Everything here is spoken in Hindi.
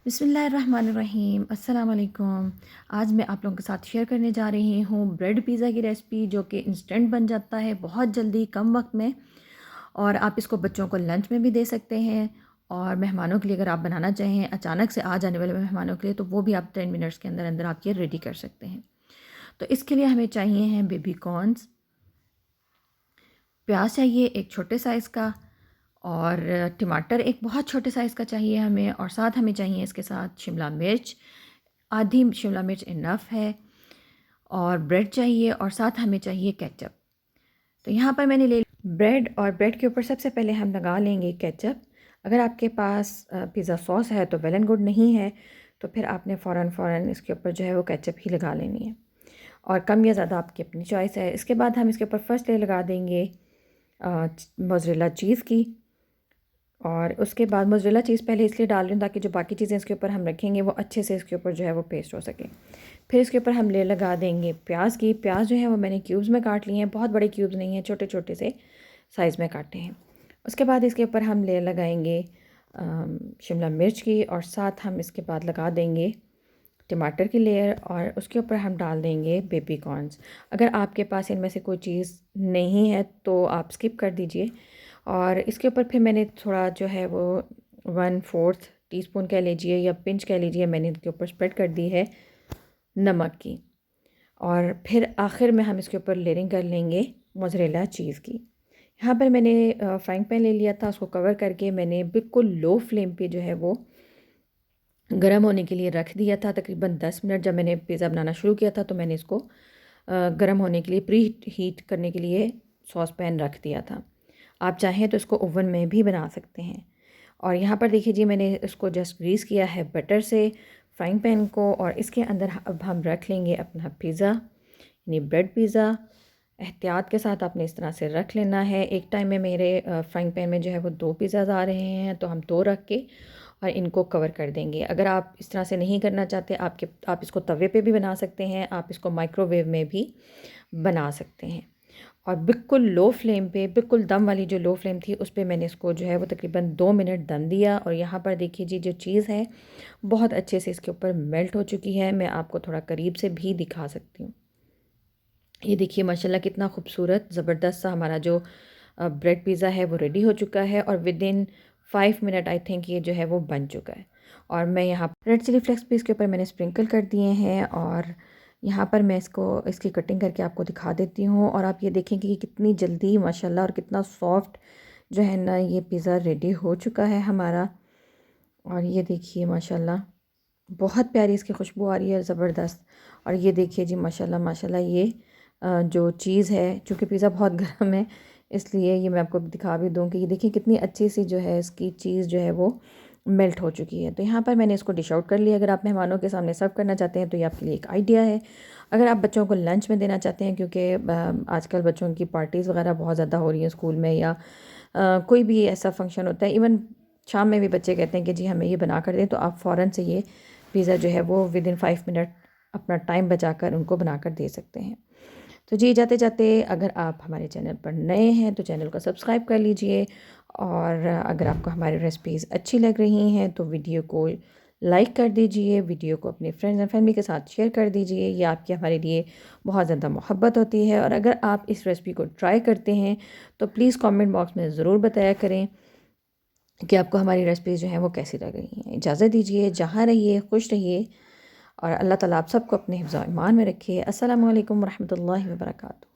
बिस्मिल्लाहिर्रहमानिर्रहीम अस्सलाम वालेकुम। आज मैं आप लोगों के साथ शेयर करने जा रही हूँ ब्रेड पिज़्ज़ा की रेसिपी, जो कि इंस्टेंट बन जाता है बहुत जल्दी कम वक्त में। और आप इसको बच्चों को लंच में भी दे सकते हैं, और मेहमानों के लिए अगर आप बनाना चाहें अचानक से आ जाने वाले मेहमानों के लिए, तो वो भी आप 10 मिनट्स के अंदर अंदर आप ये रेडी कर सकते हैं। तो इसके लिए हमें चाहिए हैं बेबी कॉर्नस, प्याज चाहिए एक छोटे साइज़ का, और टमाटर एक बहुत छोटे साइज़ का चाहिए हमें, और साथ हमें चाहिए इसके साथ शिमला मिर्च, आधी शिमला मिर्च इनफ है, और ब्रेड चाहिए, और साथ हमें चाहिए केचप। तो यहाँ पर मैंने ले ब्रेड, और ब्रेड के ऊपर सबसे पहले हम लगा लेंगे केचप। अगर आपके पास पिज़्ज़ा सॉस है तो वेल एंड गुड, नहीं है तो फिर आपने फ़ौरन इसके ऊपर जो है वो केचप ही लगा लेनी है, और कम या ज़्यादा आपकी अपनी चॉइस है। इसके बाद हम इसके ऊपर फर्स्ट लेयर लगा देंगे मोज़रेला चीज़ की, और उसके बाद मोज़रेला चीज़ पहले इसलिए डाल रही हूँ ताकि जो बाकी चीज़ें इसके ऊपर हम रखेंगे वो अच्छे से इसके ऊपर जो है वो पेस्ट हो सके। फिर इसके ऊपर हम लेयर लगा देंगे प्याज की। प्याज जो है वो मैंने क्यूब्स में काट लिए हैं, बहुत बड़े क्यूब्स नहीं हैं, छोटे छोटे से साइज़ में काटे हैं। उसके बाद इसके ऊपर हम लेयर लगाएंगे शिमला मिर्च की, और साथ हम इसके बाद लगा देंगे टमाटर की लेयर, और उसके ऊपर हम डाल देंगे बेबी कॉर्नस। अगर आपके पास इनमें से कोई चीज़ नहीं है तो आप स्किप कर दीजिए। और इसके ऊपर फिर मैंने थोड़ा जो है वो 1/4 टीस्पून कह लीजिए या पिंच कह लीजिए, मैंने इसके ऊपर स्प्रेड कर दी है नमक की। और फिर आखिर में हम इसके ऊपर लेयरिंग कर लेंगे मोज़रेला चीज़ की। यहाँ पर मैंने फ्राइंग पैन ले लिया था, उसको कवर करके मैंने बिल्कुल लो फ्लेम पे जो है वो गर्म होने के लिए रख दिया था। तकरीबन 10 मिनट, जब मैंने पिज़्ज़ा बनाना शुरू किया था तो मैंने इसको गर्म होने के लिए प्री हीट करने के लिए सॉस पैन रख दिया था। आप चाहें तो इसको ओवन में भी बना सकते हैं। और यहाँ पर देखिए जी, मैंने इसको जस्ट ग्रीस किया है बटर से फ्राइंग पैन को, और इसके अंदर अब हम रख लेंगे अपना पिज़्ज़ा, यानी ब्रेड पिज़्ज़ा। एहतियात के साथ आपने इस तरह से रख लेना है। एक टाइम में मेरे फ्राइंग पैन में जो है वो 2 पिज़्ज़ाज़ आ रहे हैं, तो हम 2 रख के और इनको कवर कर देंगे। अगर आप इस तरह से नहीं करना चाहते, आप इसको तवे पे भी बना सकते हैं, आप इसको माइक्रोवेव में भी बना सकते हैं। और बिल्कुल लो फ्लेम पे, बिल्कुल दम वाली जो लो फ्लेम थी उस पे मैंने इसको जो है वो तकरीबन 2 मिनट दम दिया। और यहाँ पर देखिए जी, जो चीज़ है बहुत अच्छे से इसके ऊपर मेल्ट हो चुकी है। मैं आपको थोड़ा करीब से भी दिखा सकती हूँ। ये देखिए माशाल्लाह कितना खूबसूरत ज़बरदस्त सा हमारा जो ब्रेड पिज़्ज़ा है वो रेडी हो चुका है, और विदिन 5 मिनट आई थिंक ये जो है वो बन चुका है। और मैं यहाँ रेड चिली फ्लेक्स भी इसके ऊपर मैंने स्प्रिंकल कर दिए हैं, और यहाँ पर मैं इसकी कटिंग करके आपको दिखा देती हूँ। और आप ये देखेंगे कि कितनी जल्दी माशाल्लाह, और कितना सॉफ्ट जो है ना ये पिज़्ज़ा रेडी हो चुका है हमारा। और ये देखिए माशाल्लाह बहुत प्यारी इसकी खुशबू आ रही है, ज़बरदस्त। और ये देखिए जी माशाल्लाह माशाल्लाह, ये जो चीज़ है, चूँकि पिज़्ज़ा बहुत गर्म है इसलिए ये मैं आपको दिखा भी दूँ कि ये देखिए कितनी अच्छी सी जो है इसकी चीज़ जो है वो मेल्ट हो चुकी है। तो यहाँ पर मैंने इसको डिश आउट कर लिया। अगर आप मेहमानों के सामने सर्व करना चाहते हैं तो ये आपके लिए एक आइडिया है। अगर आप बच्चों को लंच में देना चाहते हैं, क्योंकि आजकल बच्चों की पार्टीज़ वगैरह बहुत ज़्यादा हो रही हैं स्कूल में, या कोई भी ऐसा फंक्शन होता है, इवन शाम में भी बच्चे कहते हैं कि जी हमें ये बना कर दें, तो आप फ़ौरन से ये पिज़्ज़ा जो है वो विदिन 5 मिनट अपना टाइम बचाकर उनको बनाकर दे सकते हैं। तो जी जाते जाते, अगर आप हमारे चैनल पर नए हैं तो चैनल को सब्सक्राइब कर लीजिए, और अगर आपको हमारी रेसिपीज़ अच्छी लग रही हैं तो वीडियो को लाइक कर दीजिए, वीडियो को अपने फ्रेंड्स एंड फैमिली के साथ शेयर कर दीजिए। ये आपकी हमारे लिए बहुत ज़्यादा मोहब्बत होती है। और अगर आप इस रेसिपी को ट्राई करते हैं तो प्लीज़ कमेंट बॉक्स में ज़रूर बताया करें कि आपको हमारी रेसिपीज़ जो हैं वो कैसी लग रही हैं। इजाज़त दीजिए, जहाँ रहिए खुश रहिए, और अल्लाह ताला आप सबको अपने हिफ्ज़-ओ-ईमान में रखे। अस्सलामु अलैकुम वरहमतुल्लाहि वबरकातुहू।